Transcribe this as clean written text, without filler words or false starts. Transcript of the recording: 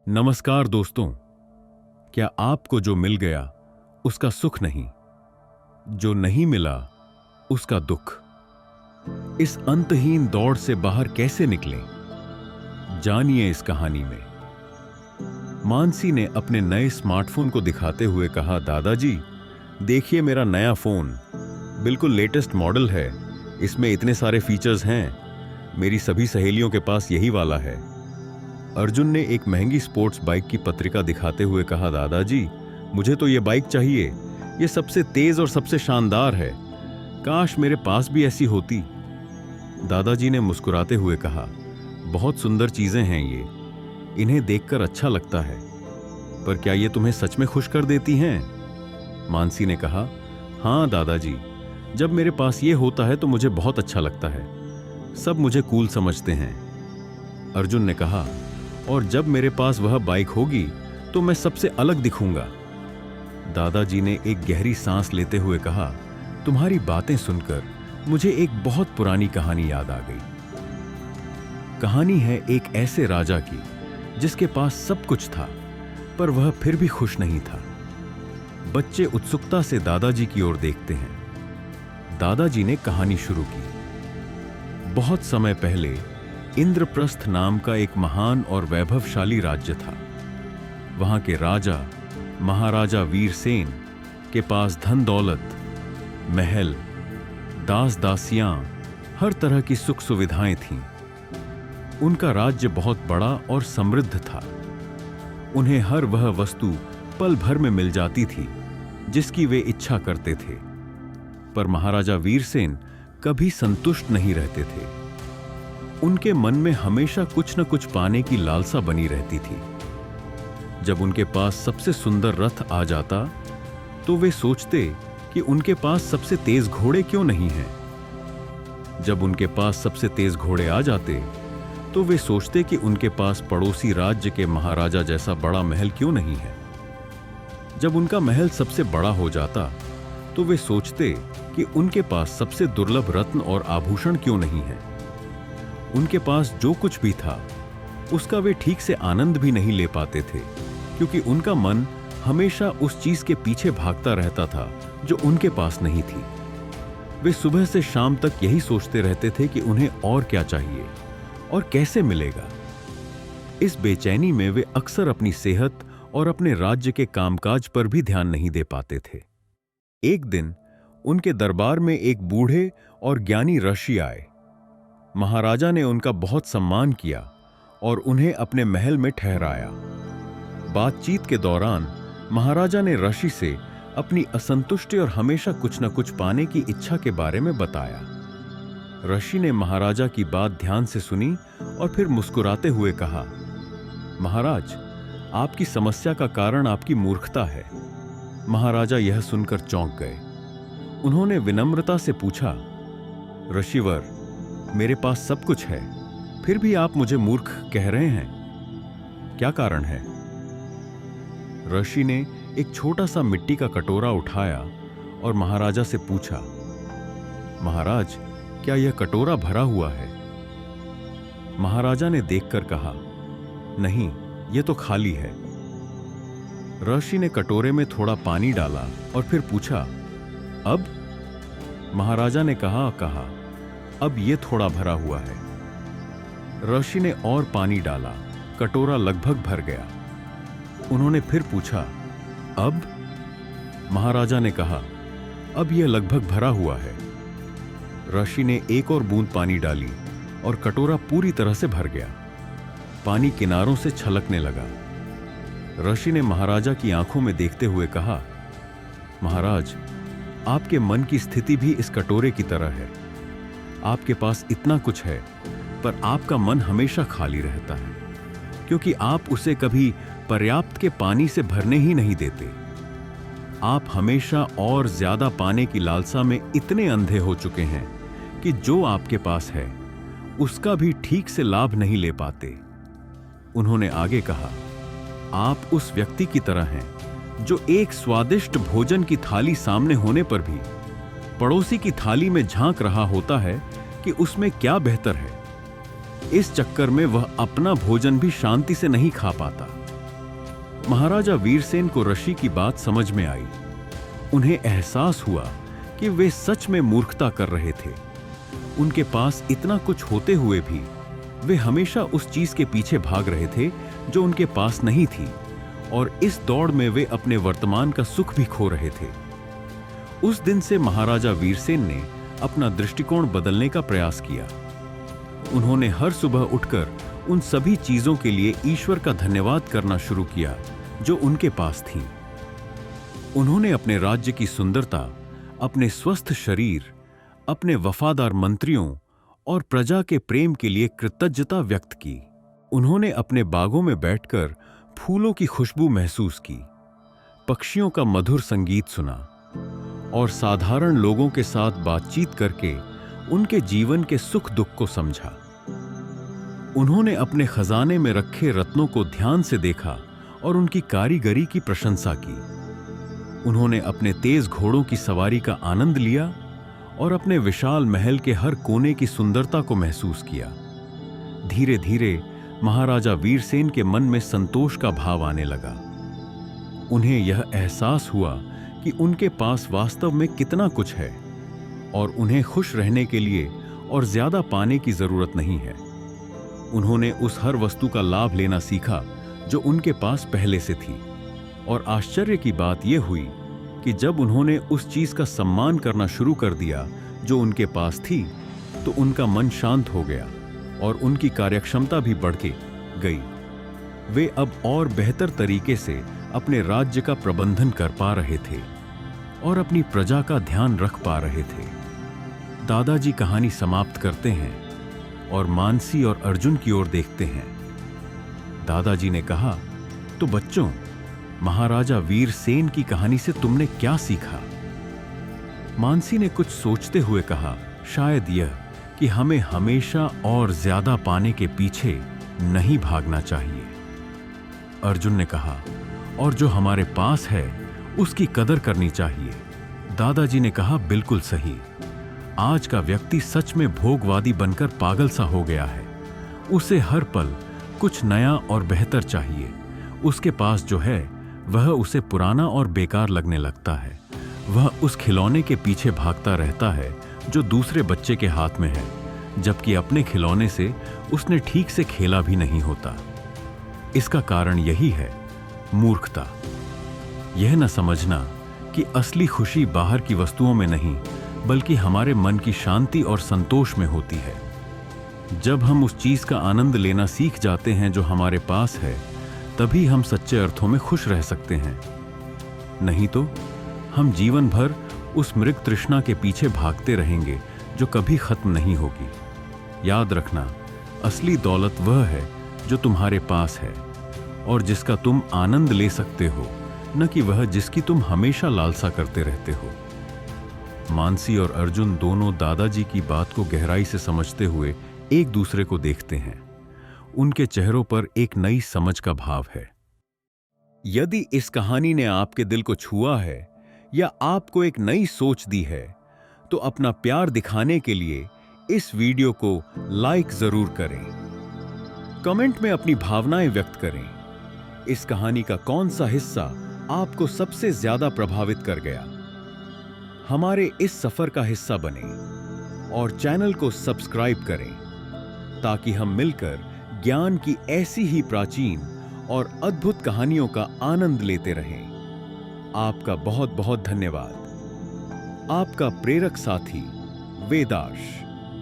नमस्कार दोस्तों। क्या आपको जो मिल गया उसका सुख नहीं, जो नहीं मिला उसका दुख। इस अंतहीन दौड़ से बाहर कैसे निकलें, जानिए इस कहानी में। मानसी ने अपने नए स्मार्टफोन को दिखाते हुए कहा, दादाजी देखिए मेरा नया फोन, बिल्कुल लेटेस्ट मॉडल है, इसमें इतने सारे फीचर्स हैं, मेरी सभी सहेलियों के पास यही वाला है। अर्जुन ने एक महंगी स्पोर्ट्स बाइक की पत्रिका दिखाते हुए कहा, दादाजी मुझे तो ये बाइक चाहिए, ये सबसे तेज और सबसे शानदार है, काश मेरे पास भी ऐसी होती। दादाजी ने मुस्कुराते हुए कहा, बहुत सुंदर चीजें हैं ये, इन्हें देखकर अच्छा लगता है, पर क्या ये तुम्हें सच में खुश कर देती हैं? मानसी ने कहा, हाँ दादाजी, जब मेरे पास ये होता है तो मुझे बहुत अच्छा लगता है, सब मुझे कूल समझते हैं। अर्जुन ने कहा, और जब मेरे पास वह बाइक होगी तो मैं सबसे अलग दिखूंगा। दादाजी ने एक गहरी सांस लेते हुए कहा, तुम्हारी बातें सुनकर मुझे एक बहुत पुरानी कहानी याद आ गई। कहानी है एक ऐसे राजा की जिसके पास सब कुछ था, पर वह फिर भी खुश नहीं था। बच्चे उत्सुकता से दादाजी की ओर देखते हैं। दादाजी ने कहानी शुरू की। बहुत समय पहले इंद्रप्रस्थ नाम का एक महान और वैभवशाली राज्य था। वहां के राजा महाराजा वीरसेन के पास धन दौलत, महल, दास दासियां, हर तरह की सुख सुविधाएं थीं। उनका राज्य बहुत बड़ा और समृद्ध था। उन्हें हर वह वस्तु पल भर में मिल जाती थी जिसकी वे इच्छा करते थे, पर महाराजा वीरसेन कभी संतुष्ट नहीं रहते थे। उनके मन में हमेशा कुछ न कुछ पाने की लालसा बनी रहती थी। जब उनके पास सबसे सुंदर रथ आ जाता तो वे सोचते कि उनके पास सबसे तेज घोड़े क्यों नहीं हैं। जब उनके पास सबसे तेज घोड़े आ जाते तो वे सोचते कि उनके पास पड़ोसी राज्य के महाराजा जैसा बड़ा महल क्यों नहीं है। जब उनका महल सबसे बड़ा हो जाता तो वे सोचते कि उनके पास सबसे दुर्लभ रत्न और आभूषण क्यों नहीं है। उनके पास जो कुछ भी था उसका वे ठीक से आनंद भी नहीं ले पाते थे, क्योंकि उनका मन हमेशा उस चीज के पीछे भागता रहता था जो उनके पास नहीं थी। वे सुबह से शाम तक यही सोचते रहते थे कि उन्हें और क्या चाहिए और कैसे मिलेगा। इस बेचैनी में वे अक्सर अपनी सेहत और अपने राज्य के कामकाज पर भी ध्यान नहीं दे पाते थे। एक दिन उनके दरबार में एक बूढ़े और ज्ञानी ऋषि आए। महाराजा ने उनका बहुत सम्मान किया और उन्हें अपने महल में ठहराया। बातचीत के दौरान महाराजा ने ऋषि से अपनी असंतुष्टि और हमेशा कुछ न कुछ पाने की इच्छा के बारे में बताया। ऋषि ने महाराजा की बात ध्यान से सुनी और फिर मुस्कुराते हुए कहा, महाराज, आपकी समस्या का कारण आपकी मूर्खता है। महाराजा यह सुनकर चौंक गए। उन्होंने विनम्रता से पूछा, ऋषिवर, मेरे पास सब कुछ है, फिर भी आप मुझे मूर्ख कह रहे हैं, क्या कारण है? ऋषि ने एक छोटा सा मिट्टी का कटोरा उठाया और महाराजा से पूछा, महाराज, क्या यह कटोरा भरा हुआ है? महाराजा ने देखकर कहा, नहीं, यह तो खाली है। ऋषि ने कटोरे में थोड़ा पानी डाला और फिर पूछा, अब? महाराजा ने कहा, अब यह थोड़ा भरा हुआ है। ऋषि ने और पानी डाला, कटोरा लगभग भर गया। उन्होंने फिर पूछा, अब? महाराजा ने कहा, अब यह लगभग भरा हुआ है। ऋषि ने एक और बूंद पानी डाली और कटोरा पूरी तरह से भर गया। पानी किनारों से छलकने लगा। ऋषि ने महाराजा की आंखों में देखते हुए कहा, महाराज, आपके मन की स्थिति भी इस कटोरे की तरह है। आपके पास इतना कुछ है, पर आपका मन हमेशा खाली रहता है, क्योंकि आप उसे कभी पर्याप्त के पानी से भरने ही नहीं देते। आप हमेशा और ज्यादा पाने की लालसा में इतने अंधे हो चुके हैं कि जो आपके पास है उसका भी ठीक से लाभ नहीं ले पाते। उन्होंने आगे कहा, आप उस व्यक्ति की तरह हैं जो एक स्वादिष्ट भोजन की थाली सामने होने पर भी पड़ोसी की थाली में झांक रहा होता है कि उसमें क्या बेहतर है। इस चक्कर में वह अपना भोजन भी शांति से नहीं खा पाता। महाराजा वीरसेन को ऋषि की बात समझ में आई। उन्हें एहसास हुआ कि वे सच में मूर्खता कर रहे थे। उनके पास इतना कुछ होते हुए भी वे हमेशा उस चीज के पीछे भाग रहे थे जो उनके पास नहीं थी, और इस दौड़ में वे अपने वर्तमान का सुख भी खो रहे थे। उस दिन से महाराजा वीरसेन ने अपना दृष्टिकोण बदलने का प्रयास किया। उन्होंने हर सुबह उठकर उन सभी चीजों के लिए ईश्वर का धन्यवाद करना शुरू किया जो उनके पास थीं। उन्होंने अपने राज्य की सुंदरता, अपने स्वस्थ शरीर, अपने वफादार मंत्रियों और प्रजा के प्रेम के लिए कृतज्ञता व्यक्त की। उन्होंने अपने बागों में बैठकर फूलों की खुशबू महसूस की, पक्षियों का मधुर संगीत सुना और साधारण लोगों के साथ बातचीत करके उनके जीवन के सुख दुख को समझा। उन्होंने अपने खजाने में रखे रत्नों को ध्यान से देखा और उनकी कारीगरी की प्रशंसा की। उन्होंने अपने तेज घोड़ों की सवारी का आनंद लिया और अपने विशाल महल के हर कोने की सुंदरता को महसूस किया। धीरे धीरे महाराजा वीरसेन के मन में संतोष का भाव आने लगा। उन्हें यह एहसास हुआ कि उनके पास वास्तव में कितना कुछ है और उन्हें खुश रहने के लिए और ज्यादा पाने की जरूरत नहीं है। उन्होंने उस हर वस्तु का लाभ लेना सीखा जो उनके पास पहले से थी, और आश्चर्य की बात यह हुई कि जब उन्होंने उस चीज का सम्मान करना शुरू कर दिया जो उनके पास थी, तो उनका मन शांत हो गया और उनकी कार्यक्षमता भी बढ़ के गई। वे अब और बेहतर तरीके से अपने राज्य का प्रबंधन कर पा रहे थे और अपनी प्रजा का ध्यान रख पा रहे थे। दादाजी कहानी समाप्त करते हैं और मानसी और अर्जुन की ओर देखते हैं। दादाजी ने कहा, तो बच्चों, महाराजा वीरसेन की कहानी से तुमने क्या सीखा? मानसी ने कुछ सोचते हुए कहा, शायद यह कि हमें हमेशा और ज्यादा पाने के पीछे नहीं भागना चाहिए। अर्जुन ने कहा, और जो हमारे पास है उसकी कदर करनी चाहिए। दादाजी ने कहा, बिल्कुल सही। आज का व्यक्ति सच में भोगवादी बनकर पागल सा हो गया है। उसे हर पल कुछ नया और बेहतर चाहिए। उसके पास जो है वह उसे पुराना और बेकार लगने लगता है। वह उस खिलौने के पीछे भागता रहता है जो दूसरे बच्चे के हाथ में है, जबकि अपने खिलौने से उसने ठीक से खेला भी नहीं होता। इसका कारण यही है, मूर्खता। यह न समझना कि असली खुशी बाहर की वस्तुओं में नहीं, बल्कि हमारे मन की शांति और संतोष में होती है। जब हम उस चीज का आनंद लेना सीख जाते हैं जो हमारे पास है, तभी हम सच्चे अर्थों में खुश रह सकते हैं। नहीं तो हम जीवन भर उस मृग तृष्णा के पीछे भागते रहेंगे जो कभी खत्म नहीं होगी। याद रखना, असली दौलत वह है जो तुम्हारे पास है और जिसका तुम आनंद ले सकते हो, न कि वह जिसकी तुम हमेशा लालसा करते रहते हो। मानसी और अर्जुन दोनों दादाजी की बात को गहराई से समझते हुए एक दूसरे को देखते हैं। उनके चेहरों पर एक नई समझ का भाव है। यदि इस कहानी ने आपके दिल को छुआ है या आपको एक नई सोच दी है, तो अपना प्यार दिखाने के लिए इस वीडियो को लाइक जरूर करें। कमेंट में अपनी भावनाएं व्यक्त करें। इस कहानी का कौन सा हिस्सा आपको सबसे ज्यादा प्रभावित कर गया? हमारे इस सफर का हिस्सा बने और चैनल को सब्सक्राइब करें ताकि हम मिलकर ज्ञान की ऐसी ही प्राचीन और अद्भुत कहानियों का आनंद लेते रहें। आपका बहुत बहुत धन्यवाद। आपका प्रेरक साथी वेदाश।